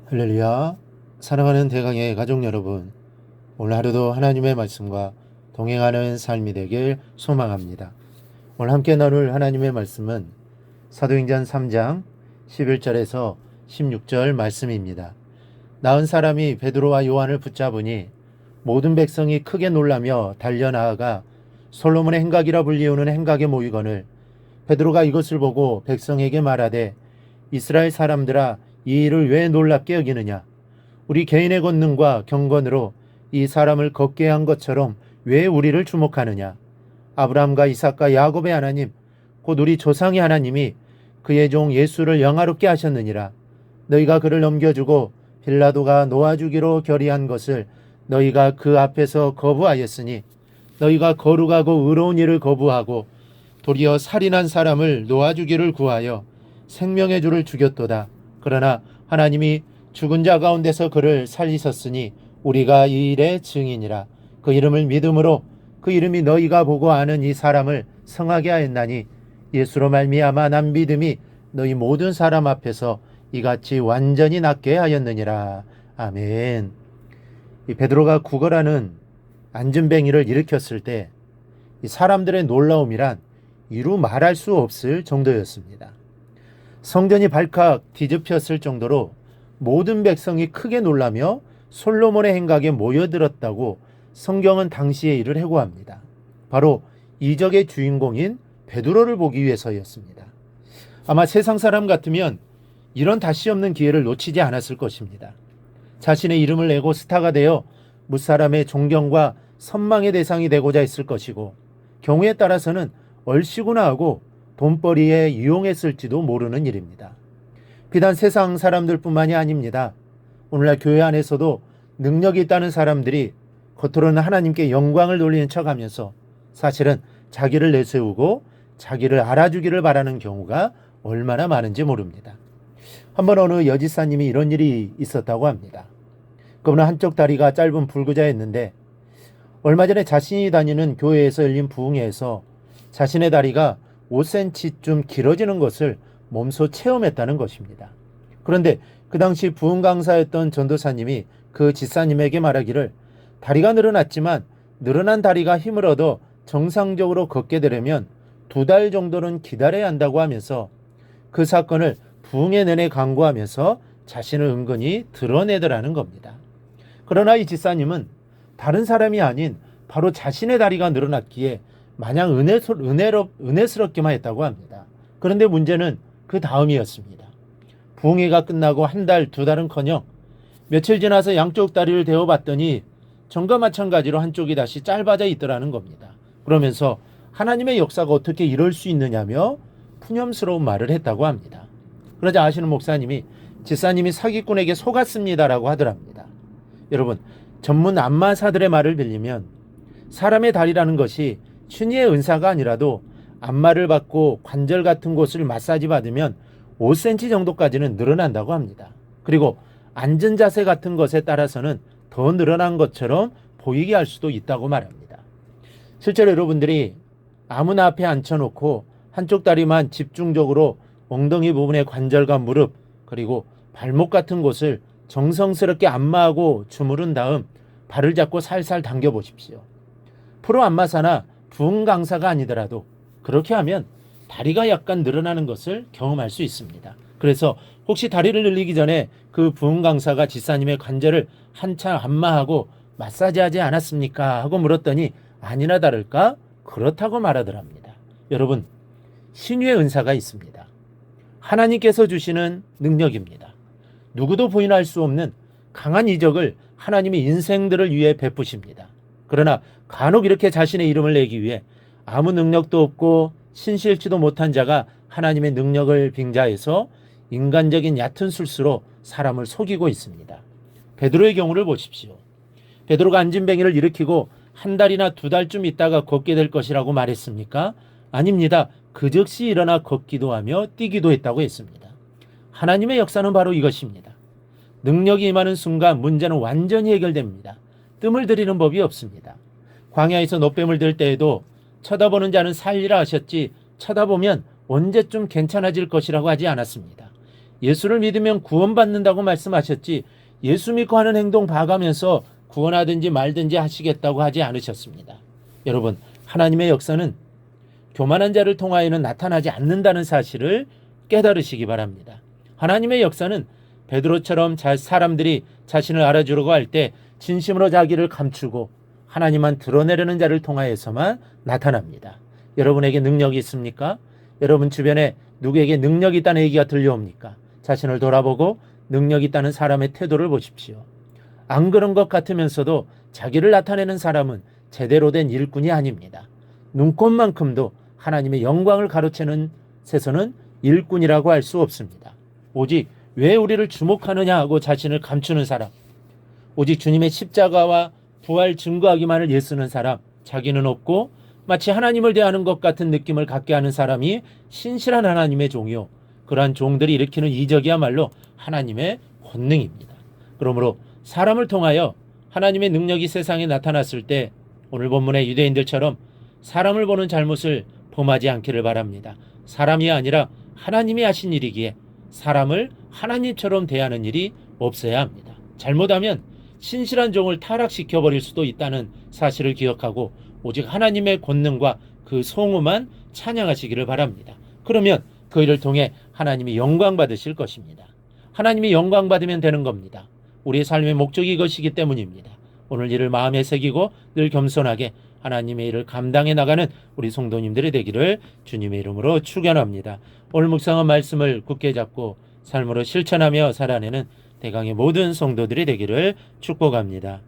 할렐루야. 사랑하는 대강의 가족 여러분, 오늘 하루도 하나님의 말씀과 동행하는 삶이 되길 소망합니다. 오늘 함께 나눌 하나님의 말씀은 사도행전 3장 11절에서 16절 말씀입니다. 나은 사람이 베드로와 요한을 붙잡으니 모든 백성이 크게 놀라며 달려나아가 솔로몬의 행각이라 불리우는 행각에 모이거늘 베드로가 이것을 보고 백성에게 말하되 이스라엘 사람들아, 이 일을 왜 놀랍게 여기느냐? 우리 개인의 권능과 경건으로 이 사람을 걷게 한 것처럼 왜 우리를 주목하느냐? 아브라함과 이삭과 야곱의 하나님, 곧 우리 조상의 하나님이 그의 종 예수를 영화롭게 하셨느니라. 너희가 그를 넘겨주고 빌라도가 놓아주기로 결의한 것을 너희가 그 앞에서 거부하였으니 너희가 거룩하고 의로운 일을 거부하고 도리어 살인한 사람을 놓아주기를 구하여 생명의 주를 죽였도다. 그러나 하나님이 죽은 자 가운데서 그를 살리셨으니 우리가 이 일의 증인이라. 그 이름을 믿음으로 그 이름이 너희가 보고 아는 이 사람을 성하게 하였나니 예수로 말미암아 난 믿음이 너희 모든 사람 앞에서 이같이 완전히 낫게 하였느니라. 아멘. 이 베드로가 구걸하는 안전뱅이를 일으켰을 때 이 사람들의 놀라움이란 이루 말할 수 없을 정도였습니다. 성전이 발칵 뒤집혔을 정도로 모든 백성이 크게 놀라며 솔로몬의 행각에 모여들었다고 성경은 당시의 일을 회고합니다. 바로 이적의 주인공인 베드로를 보기 위해서였습니다. 아마 세상 사람 같으면 이런 다시 없는 기회를 놓치지 않았을 것입니다. 자신의 이름을 내고 스타가 되어 무사람의 존경과 선망의 대상이 되고자 했을 것이고, 경우에 따라서는 얼씨구나 하고 돈벌이에 이용했을지도 모르는 일입니다. 비단 세상 사람들뿐만이 아닙니다. 오늘날 교회 안에서도 능력이 있다는 사람들이 겉으로는 하나님께 영광을 돌리는 척하면서 사실은 자기를 내세우고 자기를 알아주기를 바라는 경우가 얼마나 많은지 모릅니다. 한번 어느 여지사님이 이런 일이 있었다고 합니다. 그분은 한쪽 다리가 짧은 불구자였는데 얼마 전에 자신이 다니는 교회에서 열린 부흥회에서 자신의 다리가 5cm쯤 길어지는 것을 몸소 체험했다는 것입니다. 그런데 그 당시 부흥 강사였던 전도사님이 그 지사님에게 말하기를 다리가 늘어났지만 늘어난 다리가 힘을 얻어 정상적으로 걷게 되려면 2달 정도는 기다려야 한다고 하면서 그 사건을 부흥회 내내 강구하면서 자신을 은근히 드러내더라는 겁니다. 그러나 이 지사님은 다른 사람이 아닌 바로 자신의 다리가 늘어났기에 마냥 은혜스럽기만 했다고 합니다. 그런데 문제는 그 다음이었습니다. 부흥회가 끝나고 1달, 2달은커녕 며칠 지나서 양쪽 다리를 대어봤더니 전과 마찬가지로 한쪽이 다시 짧아져 있더라는 겁니다. 그러면서 하나님의 역사가 어떻게 이럴 수 있느냐며 푸념스러운 말을 했다고 합니다. 그러자 아시는 목사님이 지사님이 사기꾼에게 속았습니다라고 하더랍니다. 여러분, 전문 안마사들의 말을 빌리면 사람의 다리라는 것이 신의의 은사가 아니라도 안마를 받고 관절 같은 곳을 마사지 받으면 5cm 정도까지는 늘어난다고 합니다. 그리고 앉은 자세 같은 것에 따라서는 더 늘어난 것처럼 보이게 할 수도 있다고 말합니다. 실제로 여러분들이 아무나 앞에 앉혀놓고 한쪽 다리만 집중적으로 엉덩이 부분의 관절과 무릎 그리고 발목 같은 곳을 정성스럽게 안마하고 주무른 다음 발을 잡고 살살 당겨 보십시오. 프로 안마사나 부흥 강사가 아니더라도 그렇게 하면 다리가 약간 늘어나는 것을 경험할 수 있습니다. 그래서 혹시 다리를 늘리기 전에 그 부흥 강사가 지사님의 관절을 한참 안마하고 마사지하지 않았습니까? 하고 물었더니 아니나 다를까 그렇다고 말하더랍니다. 여러분, 신유의 은사가 있습니다. 하나님께서 주시는 능력입니다. 누구도 부인할 수 없는 강한 이적을 하나님이 인생들을 위해 베푸십니다. 그러나 간혹 이렇게 자신의 이름을 내기 위해 아무 능력도 없고 신실지도 못한 자가 하나님의 능력을 빙자해서 인간적인 얕은 술수로 사람을 속이고 있습니다. 베드로의 경우를 보십시오. 베드로가 안진뱅이를 일으키고 1달이나 2달쯤 있다가 걷게 될 것이라고 말했습니까? 아닙니다. 그 즉시 일어나 걷기도 하며 뛰기도 했다고 했습니다. 하나님의 역사는 바로 이것입니다. 능력이 임하는 순간 문제는 완전히 해결됩니다. 뜸을 들이는 법이 없습니다. 광야에서 노뱀을 들 때에도 쳐다보는 자는 살리라 하셨지 쳐다보면 언제쯤 괜찮아질 것이라고 하지 않았습니다. 예수를 믿으면 구원받는다고 말씀하셨지 예수 믿고 하는 행동 봐가면서 구원하든지 말든지 하시겠다고 하지 않으셨습니다. 여러분, 하나님의 역사는 교만한 자를 통하여는 나타나지 않는다는 사실을 깨달으시기 바랍니다. 하나님의 역사는 베드로처럼 사람들이 자신을 알아주려고 할 때 진심으로 자기를 감추고 하나님만 드러내려는 자를 통하여서만 나타납니다. 여러분에게 능력이 있습니까? 여러분 주변에 누구에게 능력이 있다는 얘기가 들려옵니까? 자신을 돌아보고 능력 있다는 사람의 태도를 보십시오. 안 그런 것 같으면서도 자기를 나타내는 사람은 제대로 된 일꾼이 아닙니다. 눈꽃만큼도 하나님의 영광을 가로채는 새서는 일꾼이라고 할 수 없습니다. 오직 왜 우리를 주목하느냐 하고 자신을 감추는 사람, 오직 주님의 십자가와 부활 증거하기만을 애쓰는 사람, 자기는 없고 마치 하나님을 대하는 것 같은 느낌을 갖게 하는 사람이 신실한 하나님의 종이요, 그러한 종들이 일으키는 이적이야말로 하나님의 권능입니다. 그러므로 사람을 통하여 하나님의 능력이 세상에 나타났을 때 오늘 본문의 유대인들처럼 사람을 보는 잘못을 범하지 않기를 바랍니다. 사람이 아니라 하나님이 하신 일이기에 사람을 하나님처럼 대하는 일이 없어야 합니다. 잘못하면 신실한 종을 타락시켜버릴 수도 있다는 사실을 기억하고 오직 하나님의 권능과 그 성호만 찬양하시기를 바랍니다. 그러면 그 일을 통해 하나님이 영광 받으실 것입니다. 하나님이 영광 받으면 되는 겁니다. 우리의 삶의 목적이 이것이기 때문입니다. 오늘 이를 마음에 새기고 늘 겸손하게 하나님의 일을 감당해 나가는 우리 성도님들이 되기를 주님의 이름으로 축원합니다. 오늘 묵상한 말씀을 굳게 잡고 삶으로 실천하며 살아내는 대강의 모든 성도들이 되기를 축복합니다.